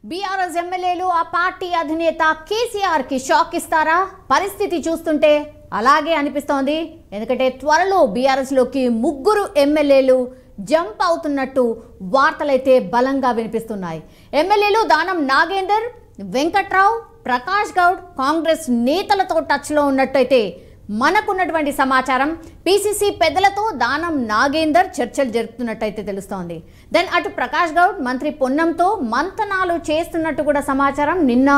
BRS ఎమ్మెల్యేలు ఆ party అధినేత కేసీఆర్ కి షాక్ ఇస్తారా? పరిస్థితి చూస్తుంటే అలాగే అనిపిస్తోంది. ఎందుకంటే త్వరలో బీఆర్ఎస్ లోకి 3 ఎమ్మెల్యేలు జంప్ అవుతున్నట్టు వార్తలైతే బలంగా వినిపిస్తున్నాయి. ఎమ్మెల్యేలు దానం నాగేందర్, వెంకట్రావు, ప్రకాష్ గౌడ్ కాంగ్రెస్ నేతలతో టచ్ లో ఉన్నట్టయితే మనకున్నటువంటి సమాచారం. పీసీసీ పెద్దలతో దానం నాగేందర్ చర్చలు జరుపుతున్నట్టయితే తెలుస్తోంది. దెన్ అటు ప్రకాష్ గౌడ్ మంత్రి పొన్నంతో మంతనాలు చేస్తున్నట్టు కూడా సమాచారం. నిన్న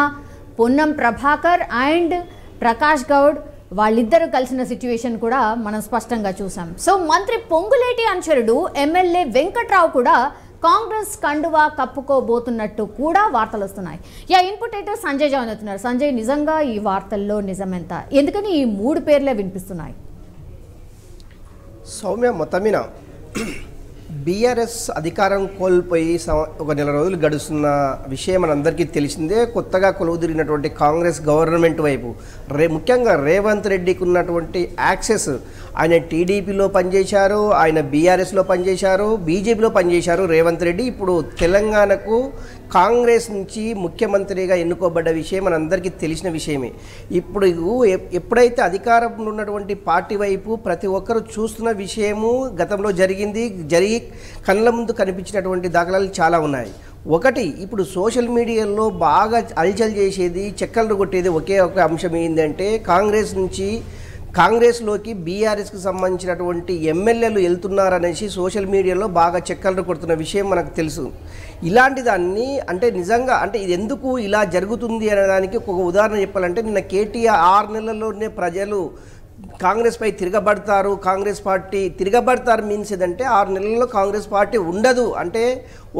పొన్నం ప్రభాకర్ అండ్ ప్రకాష్ గౌడ్ వాళ్ళిద్దరూ కలిసిన సిచ్యువేషన్ కూడా మనం స్పష్టంగా చూసాం. సో మంత్రి పొంగులేటి అనుచరుడు ఎమ్మెల్యే వెంకట్రావు కూడా కాంగ్రెస్ కండువా కప్పుకోబోతున్నట్టు కూడా వార్తలు వస్తున్నాయి. ఇన్పుట్ అయితే సంజయ్ జాయిన్ అవుతున్నారు. సంజయ్, నిజంగా ఈ వార్తల్లో నిజమెంత? ఎందుకని ఈ 3 పేర్లే వినిపిస్తున్నాయి? సౌమ్య, మొత్తమిన బీఆర్ఎస్ అధికారం కోల్పోయి ఒక నెల రోజులు గడుస్తున్న విషయం మనందరికీ తెలిసిందే. కొత్తగా కొలువుదిరిగినటువంటి కాంగ్రెస్ గవర్నమెంట్ వైపు ముఖ్యంగా రేవంత్ రెడ్డికి ఉన్నటువంటి యాక్సెస్, ఆయన టీడీపీలో పనిచేశారు, ఆయన బీఆర్ఎస్లో పనిచేశారు, బీజేపీలో పనిచేశారు రేవంత్ రెడ్డి. ఇప్పుడు తెలంగాణకు కాంగ్రెస్ నుంచి ముఖ్యమంత్రిగా ఎన్నుకోబడ్డ విషయం మనందరికీ తెలిసిన విషయమే. ఇప్పుడు ఎప్పుడైతే అధికారంలో ఉన్నటువంటి పార్టీ వైపు ప్రతి ఒక్కరూ చూస్తున్న విషయము గతంలో జరిగి కళ్ళ ముందు కనిపించినటువంటి దాఖలాలు చాలా ఉన్నాయి. ఒకటి, ఇప్పుడు సోషల్ మీడియాలో బాగా అల్చల్ చేసేది, చెక్కలు కొట్టేది ఒకే ఒక అంశం ఏంటంటే కాంగ్రెస్లోకి బీఆర్ఎస్కి సంబంధించినటువంటి ఎమ్మెల్యేలు వెళ్తున్నారనేసి సోషల్ మీడియాలో బాగా చెక్కలు కొడుతున్న విషయం మనకు తెలుసు. ఇలాంటి దాన్ని అంటే నిజంగా అంటే ఇది ఎందుకు ఇలా జరుగుతుంది అనేదానికి ఒక ఉదాహరణ చెప్పాలంటే, నిన్న కేటీఆర్ 6 నెలల్లోనే ప్రజలు కాంగ్రెస్ పై తిరగబడతారు మీన్స్ ఏదంటే 6 నెలల్లో కాంగ్రెస్ పార్టీ ఉండదు అంటే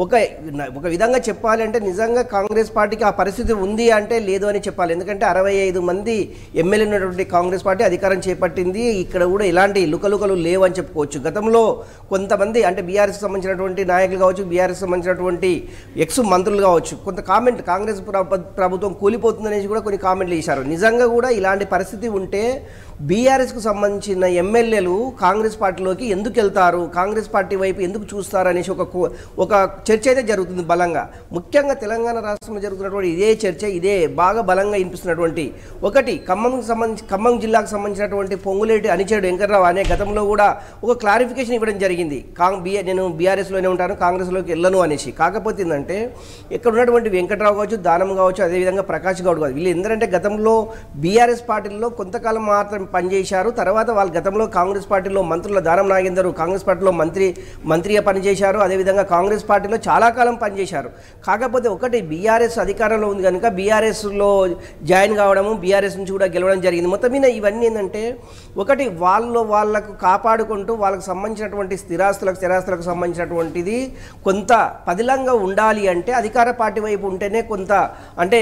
ఒక విధంగా చెప్పాలి అంటే నిజంగా కాంగ్రెస్ పార్టీకి ఆ పరిస్థితి ఉంది అంటే లేదు అని చెప్పాలి. ఎందుకంటే 65 మంది ఎమ్మెల్యే ఉన్నటువంటి కాంగ్రెస్ పార్టీ అధికారం చేపట్టింది. ఇక్కడ కూడా ఇలాంటి లుకలుకలు లేవు అని చెప్పుకోవచ్చు. గతంలో కొంతమంది అంటే బీఆర్ఎస్కి సంబంధించినటువంటి నాయకులు కావచ్చు, బీఆర్ఎస్కి సంబంధించినటువంటి ఎక్స్ మంత్రులు కావచ్చు, కొంత కామెంట్ కాంగ్రెస్ ప్రభుత్వం కూలిపోతుందనేసి కూడా కొన్ని కామెంట్లు చేశారు. నిజంగా కూడా ఇలాంటి పరిస్థితి ఉంటే బీఆర్ఎస్కు సంబంధించిన ఎమ్మెల్యేలు కాంగ్రెస్ పార్టీలోకి ఎందుకు వెళ్తారు, కాంగ్రెస్ పార్టీ వైపు ఎందుకు చూస్తారు అనేసి ఒక చర్చ అయితే జరుగుతుంది బలంగా. ముఖ్యంగా తెలంగాణ రాష్ట్రంలో జరుగుతున్నటువంటి ఇదే చర్చ ఇదే బాగా బలంగా వినిపిస్తున్నటువంటి ఒకటి, ఖమ్మం జిల్లాకు సంబంధించినటువంటి పొంగులేటి అనుచరుడు వెంకట్రావు అనే గతంలో కూడా ఒక క్లారిఫికేషన్ ఇవ్వడం జరిగింది. నేను బీఆర్ఎస్లోనే ఉంటాను, కాంగ్రెస్లోకి వెళ్ళను అనేసి. కాకపోతే ఏంటంటే ఇక్కడ ఉన్నటువంటి వెంకట్రావు కావచ్చు, దానం కావచ్చు, అదేవిధంగా ప్రకాష్ గౌడ్ కావచ్చు, వీళ్ళు ఎందుకంటే గతంలో బీఆర్ఎస్ పార్టీలో కొంతకాలం మాత్రం పనిచేశారు. తర్వాత వాళ్ళు గతంలో కాంగ్రెస్ పార్టీలో మంత్రుల దానం నాగేందర్ కాంగ్రెస్ పార్టీలో మంత్రిగా పనిచేశారు. అదేవిధంగా కాంగ్రెస్ పార్టీలో చాలా కాలం పనిచేశారు. కాకపోతే ఒకటి, బీఆర్ఎస్ అధికారంలో ఉంది కనుక బీఆర్ఎస్లో జాయిన్ కావడము, బీఆర్ఎస్ నుంచి కూడా గెలవడం జరిగింది. మొత్తం మీద ఇవన్నీ ఏంటంటే ఒకటి, వాళ్ళకు కాపాడుకుంటూ వాళ్ళకు సంబంధించినటువంటి స్థిరాస్తులకు సంబంధించినటువంటిది కొంత పదిలంగా ఉండాలి అంటే అధికార పార్టీ వైపు ఉంటేనే కొంత అంటే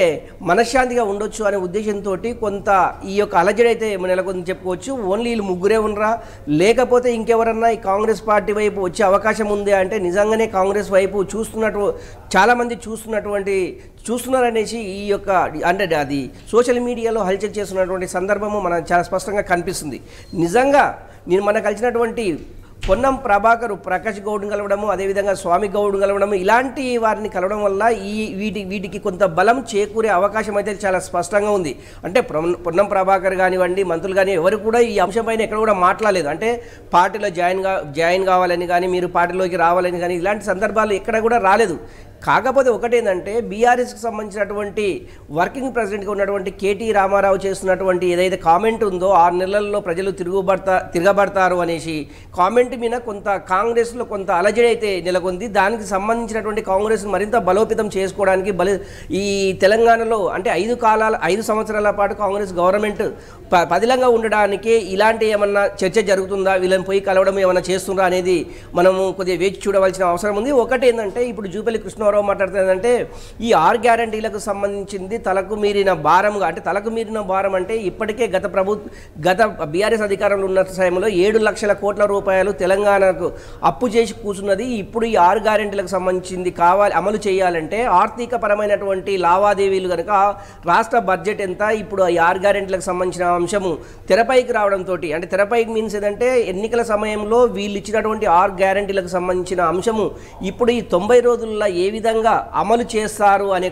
మనశ్శాంతిగా ఉండొచ్చు అనే ఉద్దేశంతో కొంత ఈ యొక్క అలజడైతే నెలకొంది చెప్పుకోవచ్చు. ఓన్లీ వీళ్ళు 3 ఉండరా, లేకపోతే ఇంకెవరన్నా ఈ కాంగ్రెస్ పార్టీ వైపు వచ్చే అవకాశం ఉంది అంటే నిజంగానే కాంగ్రెస్ వైపు చాలామంది చూస్తున్నారనేసి ఈ యొక్క అంటే అది సోషల్ మీడియాలో హల్చల్ చేస్తున్నటువంటి సందర్భము మనకు చాలా స్పష్టంగా కనిపిస్తుంది. నిజంగా మనకు కలిసినటువంటి పొన్నం ప్రభాకర్ ప్రకాష్ గౌడ్ని కలవడము, అదేవిధంగా స్వామి గౌడ్ని కలవడము, ఇలాంటి వారిని కలవడం వల్ల వీటికి కొంత బలం చేకూరే అవకాశం అయితే చాలా స్పష్టంగా ఉంది. అంటే పొన్నం ప్రభాకర్ కానివ్వండి, మంత్రులు కానీ ఎవరు కూడా ఈ అంశంపైన ఎక్కడ కూడా మాట్లాడలేదు. అంటే పార్టీలో జాయిన్ కావాలని కానీ, మీరు పార్టీలోకి రావాలని కానీ ఇలాంటి సందర్భాలు ఎక్కడ కూడా రాలేదు. కాకపోతే ఒకటేంటంటే బీఆర్ఎస్కి సంబంధించినటువంటి వర్కింగ్ ప్రెసిడెంట్గా ఉన్నటువంటి కేటీ రామారావు చేస్తున్నటువంటి ఏదైతే కామెంట్ ఉందో 6 నెలల్లో ప్రజలు తిరగబడతారు అనేసి కామెంట్ మీద కొంత కాంగ్రెస్లో కొంత అలజడి అయితే నెలకొంది. దానికి సంబంధించినటువంటి కాంగ్రెస్ మరింత బలోపేతం చేసుకోవడానికి ఈ తెలంగాణలో అంటే 5 సంవత్సరాల పాటు కాంగ్రెస్ గవర్నమెంట్ పదిలంగా ఉండడానికి ఇలాంటి ఏమన్నా చర్చ జరుగుతుందా, వీళ్ళని పోయి కలవడం ఏమన్నా చేస్తుందా అనేది మనము కొద్దిగా వేచి చూడవలసిన అవసరం ఉంది. ఒకటి ఏంటంటే ఇప్పుడు జూపల్లి కృష్ణరావు మాట్లాడుతుందంటే ఈ 6 గ్యారంటీలకు సంబంధించింది తలకు మీరిన భారం అంటే ఇప్పటికే గత బీఆర్ఎస్ అధికారంలో ఉన్న సమయంలో 7 లక్షల కోట్ల రూపాయలు తెలంగాణకు అప్పు చేసి కూర్చున్నది. ఇప్పుడు ఈ 6 గ్యారంటీలకు సంబంధించింది అమలు చేయాలంటే ఆర్థిక పరమైనటువంటి లావాదేవీలు కనుక రాష్ట్ర బడ్జెట్ ఎంత, ఇప్పుడు ఈ 6 గ్యారంటీలకు సంబంధించిన అంశము తెరపైకి రావడంతో అంటే తెరపైకి మీన్స్ ఏంటంటే ఎన్నికల సమయంలో వీళ్ళు ఇచ్చినటువంటి 6 గ్యారంటీలకు సంబంధించిన అంశము ఇప్పుడు ఈ 90 రోజుల్లో ఏ విధంగా అమలు చేస్తారు అనే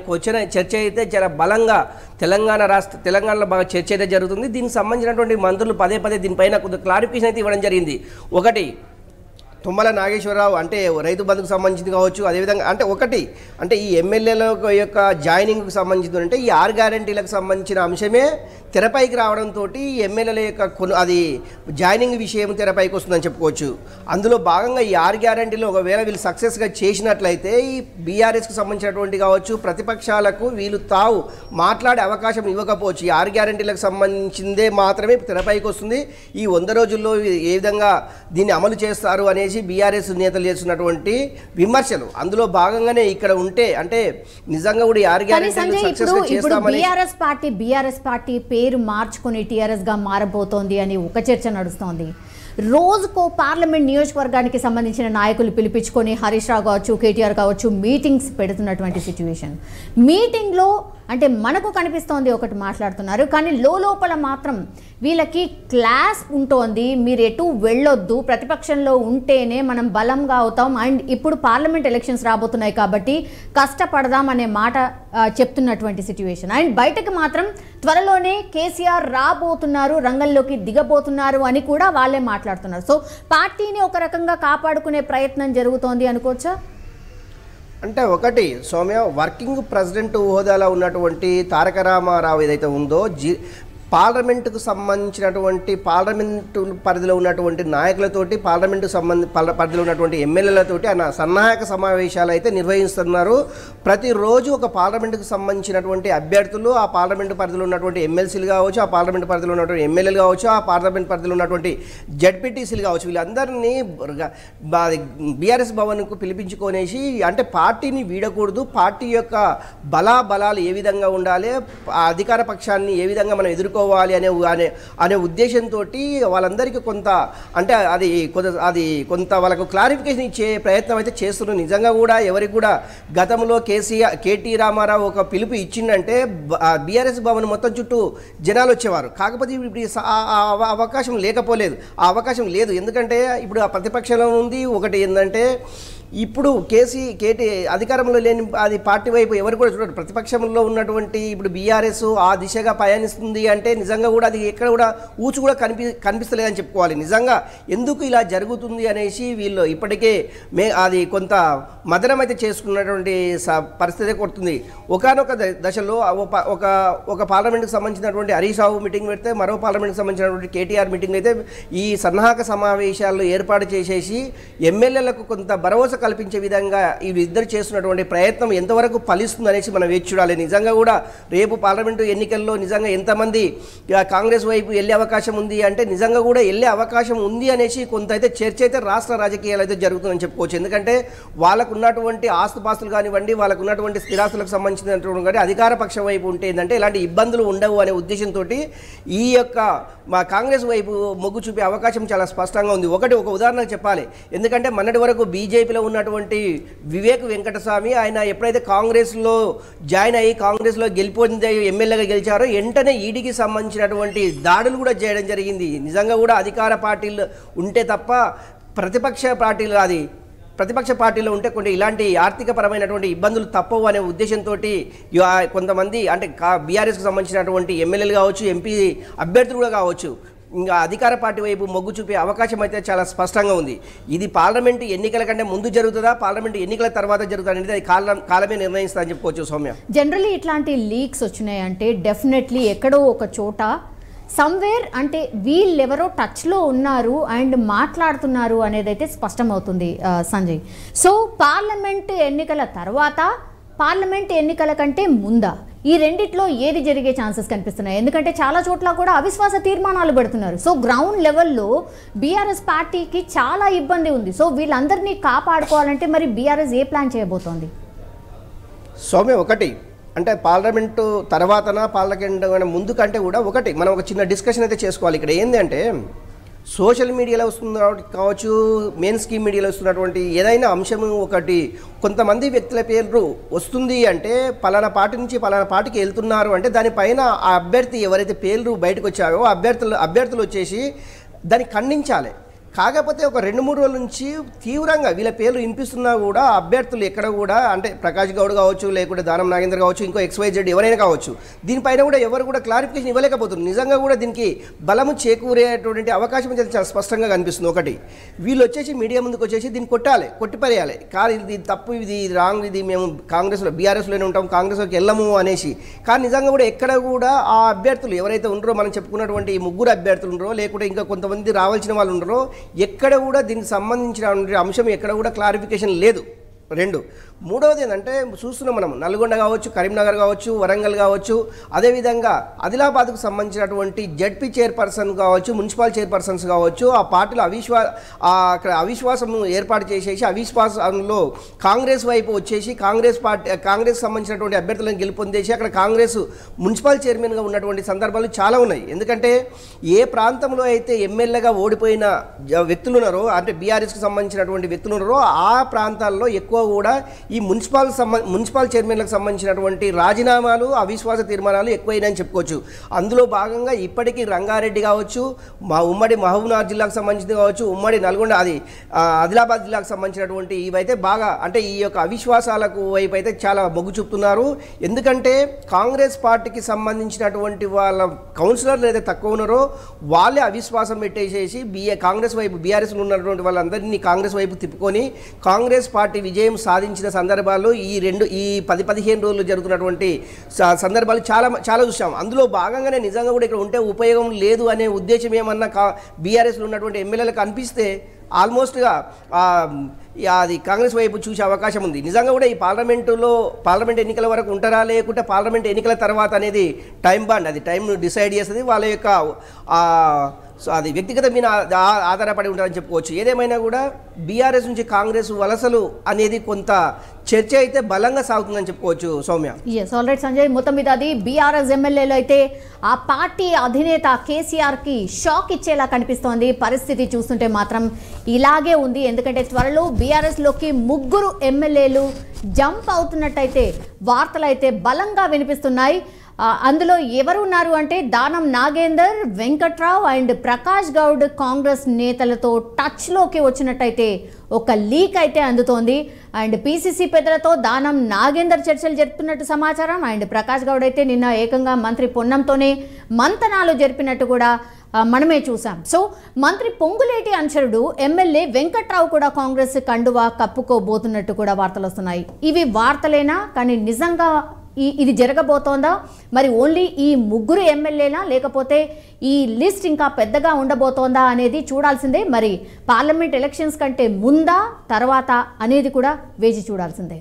చర్చ అయితే చాలా బలంగా తెలంగాణలో బాగా చర్చ అయితే జరుగుతుంది. దీనికి సంబంధించినటువంటి మంత్రులు పదే పదే దీనిపైన కొంత క్లారిఫికేషన్ అయితే ఇవ్వడం జరిగింది. ఒకటి, తుమ్మల నాగేశ్వరరావు అంటే రైతు బంధుకు సంబంధించింది కావచ్చు, అదేవిధంగా అంటే ఈ ఎమ్మెల్యేల యొక్క జాయినింగ్కి సంబంధించింది అంటే ఈ 6 గ్యారంటీలకు సంబంధించిన అంశమే తెరపైకి రావడంతో ఎమ్మెల్యేల యొక్క అది జాయినింగ్ విషయం తెరపైకి వస్తుందని చెప్పుకోవచ్చు. అందులో భాగంగా ఈ 6 గ్యారంటీలు ఒకవేళ వీళ్ళు సక్సెస్గా చేసినట్లయితే ఈ బీఆర్ఎస్కి సంబంధించినటువంటి కావచ్చు ప్రతిపక్షాలకు వీళ్ళు మాట్లాడే అవకాశం ఇవ్వకపోవచ్చు. ఈ 6 గ్యారంటీలకు సంబంధించిందే మాత్రమే తెరపైకి వస్తుంది. ఈ 100 రోజుల్లో ఏ విధంగా దీన్ని అమలు చేస్తారు అనేసి బీఆర్ఎస్ నేతలు చేస్తున్నటువంటి విమర్శలు, అందులో భాగంగానే ఇక్కడ ఉంటే అంటే నిజంగా కూడా ఈ 6 గ్యారంటీలు సక్సెస్గా చేస్తామని బీఆర్ఎస్ పార్టీ పేరు మార్చుకుని టీఆర్ఎస్ గా మారబోతోంది అని ఒక చర్చ నడుస్తోంది. రోజుకో పార్లమెంట్ నియోజకవర్గానికి సంబంధించిన నాయకులు పిలిపించుకొని హరీష్ రావు కావచ్చు, కేటీఆర్ కావచ్చు మీటింగ్స్ పెడుతున్నటువంటి సిచ్యువేషన్. మీటింగ్లో అంటే మనకు కనిపిస్తోంది ఒకటి మాట్లాడుతున్నారు, కానీ లోపల మాత్రం వీళ్ళకి క్లాస్ ఉంటోంది. మీరు ఎటు వెళ్ళొద్దు, ప్రతిపక్షంలో ఉంటేనే మనం బలంగా అవుతాం, అండ్ ఇప్పుడు పార్లమెంట్ ఎలక్షన్స్ రాబోతున్నాయి కాబట్టి కష్టపడదాం అనే మాట చెప్తున్నటువంటి సిచ్యువేషన్. అండ్ బయటకు మాత్రం త్వరలోనే కేసీఆర్ రాబోతున్నారు, రంగంలోకి దిగబోతున్నారు అని కూడా వాళ్ళే మాట్లాడుతున్నారు. సో పార్టీని ఒక రకంగా కాపాడుకునే ప్రయత్నం జరుగుతోంది అనుకోవచ్చా? అంటే ఒకటి సౌమ్య, వర్కింగ్ ప్రెసిడెంట్ హోదాలో ఉన్నటువంటి తారక రామారావు ఏదైతే ఉందో పార్లమెంటుకు సంబంధించినటువంటి పార్లమెంటు పరిధిలో ఉన్నటువంటి నాయకులతోటి పరిధిలో ఉన్నటువంటి ఎమ్మెల్యేలతోటి ఆయన సన్నాహక సమావేశాలు అయితే నిర్వహిస్తున్నారు. ప్రతిరోజు ఒక పార్లమెంటుకు సంబంధించినటువంటి అభ్యర్థులు, ఆ పార్లమెంటు పరిధిలో ఉన్నటువంటి ఎమ్మెల్సీలు కావచ్చు, ఆ పార్లమెంటు పరిధిలో ఉన్నటువంటి ఎమ్మెల్యేలు కావచ్చు, ఆ పార్లమెంట్ పరిధిలో ఉన్నటువంటి జడ్పీటీసీలు కావచ్చు, వీళ్ళందరినీ బీఆర్ఎస్ భవన్కు పిలిపించుకొనేసి అంటే పార్టీని వీడకూడదు, పార్టీ యొక్క బలాలు ఏ విధంగా ఉండాలి, అధికార పక్షాన్ని ఏ విధంగా మనం ఎదుర్కోవాలి అనే ఉద్దేశంతో వాళ్ళందరికీ కొంత అంటే అది కొంత వాళ్ళకు క్లారిఫికేషన్ ఇచ్చే ప్రయత్నం అయితే చేస్తున్నారు. నిజంగా కూడా ఎవరికి కూడా గతంలో కేటీ రామారావు ఒక పిలుపు ఇచ్చిందంటే బీఆర్ఎస్ భవన్ మొత్తం చుట్టూ జనాలు వచ్చేవారు. కాకపోతే ఇప్పుడు అవకాశం ఆ అవకాశం లేదు. ఎందుకంటే ఇప్పుడు ఆ ప్రతిపక్షంలో ఉంది. ఒకటి ఏంటంటే ఇప్పుడు కేటీ అధికారంలో లేని అది పార్టీ వైపు ఎవరు కూడా చూడరు. ప్రతిపక్షంలో ఉన్నటువంటి ఇప్పుడు బీఆర్ఎస్ ఆ దిశగా పయనిస్తుంది అంటే నిజంగా కూడా అది ఎక్కడ కూడా ఊచు కూడా కనిపిస్తలేదని చెప్పుకోవాలి. నిజంగా ఎందుకు ఇలా జరుగుతుంది అనేసి వీళ్ళు ఇప్పటికే అది కొంత మదనం అయితే చేసుకున్నటువంటి పరిస్థితి కొడుతుంది. ఒకానొక దశలో ఒక పార్లమెంట్కి సంబంధించినటువంటి హరీష్ రావు మీటింగ్ పెడితే మరో పార్లమెంట్కి సంబంధించినటువంటి కేటీఆర్ మీటింగ్ అయితే ఈ సన్నాహక సమావేశాల్లో ఏర్పాటు చేసేసి ఎమ్మెల్యేలకు కొంత భరోసా కల్పించే విధంగా వీరిద్దరు చేస్తున్నటువంటి ప్రయత్నం ఎంతవరకు ఫలిస్తుంది అనేసి మనం వేచి చూడాలి. నిజంగా కూడా రేపు పార్లమెంటు ఎన్నికల్లో నిజంగా ఎంతమంది కాంగ్రెస్ వైపు వెళ్ళే అవకాశం ఉంది అంటే నిజంగా కూడా వెళ్ళే అవకాశం ఉంది అనేసి కొంత అయితే చర్చ అయితే రాష్ట్ర రాజకీయాలు అయితే జరుగుతుందని చెప్పుకోవచ్చు. ఎందుకంటే వాళ్ళకు ఉన్నటువంటి ఆస్తుపాస్తులు కానివ్వండి, వాళ్ళకు ఉన్నటువంటి స్థిరాస్తులకు సంబంధించినటువంటి కానీ అధికార పక్షం వైపు ఉంటే ఏంటంటే ఇలాంటి ఇబ్బందులు ఉండవు అనే ఉద్దేశంతో ఈ యొక్క మా కాంగ్రెస్ వైపు మొగ్గు చూపే అవకాశం చాలా స్పష్టంగా ఉంది. ఒక ఉదాహరణ చెప్పాలి. ఎందుకంటే మొన్నటి వరకు బీజేపీలో ఉన్నటువంటి వివేక్ వెంకటస్వామి ఆయన ఎప్పుడైతే కాంగ్రెస్లో జాయిన్ అయ్యి కాంగ్రెస్లో గెలిపొంది ఎమ్మెల్యేగా గెలిచారో వెంటనే ఈడీకి సంబంధించినటువంటి దాడులు కూడా చేయడం జరిగింది. నిజంగా కూడా అధికార పార్టీలు ఉంటే తప్ప ప్రతిపక్ష పార్టీలో ఉంటే కొన్ని ఇలాంటి ఆర్థికపరమైనటువంటి ఇబ్బందులు తప్పవు అనే ఉద్దేశంతో కొంతమంది అంటే బీఆర్ఎస్కి సంబంధించినటువంటి ఎమ్మెల్యేలు కావచ్చు, ఎంపీ అభ్యర్థులు కూడా కావచ్చు, ఇంకా అధికార పార్టీ వైపు మొగ్గు చూపే అవకాశం అయితే చాలా స్పష్టంగా ఉంది. ఇది పార్లమెంటు ఎన్నికల కంటే ముందు జరుగుతుందా, పార్లమెంటు ఎన్నికల తర్వాత జరుగుతుందా అనేది అది కాలమే నిర్ణయిస్తా అని చెప్పుకోవచ్చు. సౌమ్య, జనరల్లీ ఇట్లాంటి లీక్స్ వచ్చినాయంటే డెఫినెట్లీ ఎక్కడో ఒక చోట సమ్వేర్ అంటే వీళ్ళెవరో టచ్లో ఉన్నారు అండ్ మాట్లాడుతున్నారు అనేది అయితే స్పష్టమవుతుంది సంజయ్. సో పార్లమెంట్ ఎన్నికల తర్వాత, పార్లమెంట్ ఎన్నికల కంటే ముందా, ఈ రెండిట్లో ఏది జరిగే ఛాన్సెస్ కనిపిస్తున్నాయి? ఎందుకంటే చాలా చోట్ల కూడా అవిశ్వాస తీర్మానాలు పెడుతున్నారు. సో గ్రౌండ్ లెవెల్లో బీఆర్ఎస్ పార్టీకి చాలా ఇబ్బంది ఉంది. సో వీళ్ళందరినీ కాపాడుకోవాలంటే మరి బీఆర్ఎస్ ఏ ప్లాన్ చేయబోతోంది? సౌమ్య, ఒకటి అంటే పార్లమెంటు తర్వాతనా పార్లమెంట్ ముందు కంటే కూడా మనం ఒక చిన్న డిస్కషన్ అయితే చేసుకోవాలి. ఇక్కడ ఏంటంటే సోషల్ మీడియాలో వస్తున్న కావచ్చు, మెయిన్ స్ట్రీమ్ మీడియాలో వస్తున్నటువంటి ఏదైనా అంశం ఒకటి కొంతమంది వ్యక్తుల పేరు వస్తుంది అంటే పలానా పార్టీ నుంచి పలానా పార్టీకి వెళ్తున్నారు అంటే దానిపైన ఆ అభ్యర్థి ఎవరైతే పేర్లు బయటకు వచ్చాయో అభ్యర్థులు వచ్చేసి దాన్ని ఖండించాలి. కాకపోతే ఒక 2-3 రోజుల నుంచి తీవ్రంగా వీళ్ళ పేర్లు వినిపిస్తున్నా కూడా అభ్యర్థులు ఎక్కడ కూడా అంటే ప్రకాష్ గౌడ్ కావచ్చు, లేకుంటే దానం నాగేంద్ర కావచ్చు, ఇంకో XYZ ఎవరైనా కావచ్చు, దీనిపైన కూడా ఎవరు కూడా క్లారిఫికేషన్ ఇవ్వలేకపోతున్నారు. నిజంగా కూడా దీనికి బలము చేకూరేటువంటి అవకాశం చాలా స్పష్టంగా కనిపిస్తుంది. ఒకటి, వీళ్ళు వచ్చేసి మీడియా ముందుకు వచ్చేసి దీన్ని కొట్టిపరేయాలి, కానీ ఇది తప్పు, ఇది రాంగ్, ఇది మేము కాంగ్రెస్లో BRSలోనే ఉంటాం, కాంగ్రెస్లోకి వెళ్ళము అనేసి. కానీ నిజంగా కూడా ఎక్కడ కూడా ఆ అభ్యర్థులు ఎవరైతే ఉన్నారో, మనం చెప్పుకున్నటువంటి ఈ 3 అభ్యర్థులు ఉన్నారో, లేకుంటే ఇంకా కొంతమంది రావాల్సిన వాళ్ళు ఉన్నారో, ఎక్కడ కూడా దీనికి సంబంధించిన అంశం ఎక్కడ కూడా క్లారిఫికేషన్ లేదు. 2, మూడవది ఏంటంటే చూస్తున్నాం మనం నల్గొండ కావచ్చు, కరీంనగర్ కావచ్చు, వరంగల్ కావచ్చు, అదేవిధంగా ఆదిలాబాద్కు సంబంధించినటువంటి జడ్పీ చైర్పర్సన్ కావచ్చు, మున్సిపల్ చైర్పర్సన్స్ కావచ్చు, ఆ పార్టీలో అక్కడ అవిశ్వాసం ఏర్పాటు చేసేసి అవిశ్వాసంలో కాంగ్రెస్ వైపు వచ్చేసి కాంగ్రెస్ సంబంధించినటువంటి అభ్యర్థులను గెలుపొందేసి అక్కడ కాంగ్రెస్ మున్సిపల్ చైర్మన్గా ఉన్నటువంటి సందర్భాలు చాలా ఉన్నాయి. ఎందుకంటే ఏ ప్రాంతంలో అయితే ఎమ్మెల్యేగా ఓడిపోయిన వ్యక్తులు ఉన్నారో, అంటే BRSకు సంబంధించినటువంటి వ్యక్తులు ఉన్నారో, ఆ ప్రాంతాల్లో ఎక్కువ కూడా ఈ మున్సిపల్ చైర్మన్లకు సంబంధించినటువంటి రాజీనామాలు, అవిశ్వాస తీర్మానాలు ఎక్కువైనాయని చెప్పుకోవచ్చు. అందులో భాగంగా ఇప్పటికీ రంగారెడ్డి కావచ్చు, ఉమ్మడి మహబూబ్నగర్ జిల్లాకు సంబంధించింది కావచ్చు, ఉమ్మడి నల్గొండ ఆదిలాబాద్ జిల్లాకు సంబంధించినటువంటి ఇవైతే బాగా అంటే ఈ యొక్క అవిశ్వాసాలకు వైపు అయితే చాలా మొగ్గు చూపుతున్నారు. ఎందుకంటే కాంగ్రెస్ పార్టీకి సంబంధించినటువంటి వాళ్ళ కౌన్సిలర్లు ఏదైతే తక్కువ ఉన్నారో వాళ్ళే అవిశ్వాసం పెట్టేసేసి కాంగ్రెస్ వైపు BRSలో ఉన్నటువంటి వాళ్ళందరినీ కాంగ్రెస్ వైపు తిప్పుకొని కాంగ్రెస్ పార్టీ విజయం సాధించిన సందర్భాలు ఈ 10-15 రోజులు జరుగుతున్నటువంటి సందర్భాలు చాలా చూసాం. అందులో భాగంగానే నిజంగా కూడా ఇక్కడ ఉంటే ఉపయోగం లేదు అనే ఉద్దేశం ఏమన్నా BRSలో ఉన్నటువంటి ఎమ్మెల్యేలకు అనిపిస్తే ఆల్మోస్ట్గా అది కాంగ్రెస్ వైపు చూసే అవకాశం ఉంది. నిజంగా కూడా ఈ పార్లమెంట్ ఎన్నికల వరకు ఉంటారా, లేకుంటే పార్లమెంట్ ఎన్నికల తర్వాత అనేది టైం బాండ్, అది టైంను డిసైడ్ చేస్తుంది, వాళ్ళ యొక్క సో అది వ్యక్తిగత మీద ఆధారపడి ఉంటుందని చెప్పుకోవచ్చు. ఏదేమైనా కూడా BRS నుంచి కాంగ్రెస్ వలసలు అనేది కొంత చర్చ అయితే బలంగా సాగుతుందని చెప్పుకోవచ్చు. సౌమ్య, ఎస్, ఆల్రైట్ సంజయ్, మొత్తం మీద అది BRS ఎమ్మెల్యేలు అయితే ఆ పార్టీ అధినేత కేసీఆర్కి షాక్ ఇచ్చేలా కనిపిస్తోంది. పరిస్థితి చూస్తుంటే మాత్రం ఇలాగే ఉంది. ఎందుకంటే త్వరలో BRSలోకి 3 ఎమ్మెల్యేలు జంప్ అవుతున్నట్టయితే వార్తలు అయితే బలంగా వినిపిస్తున్నాయి. అందులో ఎవరు ఉన్నారు అంటే దానం నాగేందర్, వెంకట్రావు అండ్ ప్రకాష్ గౌడ్ కాంగ్రెస్ నేతలతో టచ్లోకి వచ్చినట్టయితే ఒక లీక్ అయితే అందుతోంది. అండ్ PCC పెద్దలతో దానం నాగేందర్ చర్చలు జరుపుతున్నట్టు సమాచారం. అండ్ ప్రకాష్ గౌడ్ అయితే నిన్న ఏకంగా మంత్రి పొన్నంతోనే మంతనాలు జరిపినట్టు కూడా మనమే చూసాం. సో మంత్రి పొంగులేటి అనుచరుడు ఎమ్మెల్యే వెంకట్రావు కూడా కాంగ్రెస్ కండువా కప్పుకోబోతున్నట్టు కూడా వార్తలు వస్తున్నాయి. ఇవి వార్తలేనా? కానీ నిజంగా ఇది జరగబోతోందా? మరి ఓన్లీ ఈ 3 ఎమ్మెల్యేనా, లేకపోతే ఈ లిస్ట్ ఇంకా పెద్దగా ఉండబోతోందా అనేది చూడాల్సిందే. మరి పార్లమెంట్ ఎలక్షన్స్ కంటే ముందా తర్వాత అనేది కూడా వేచి చూడాల్సిందే.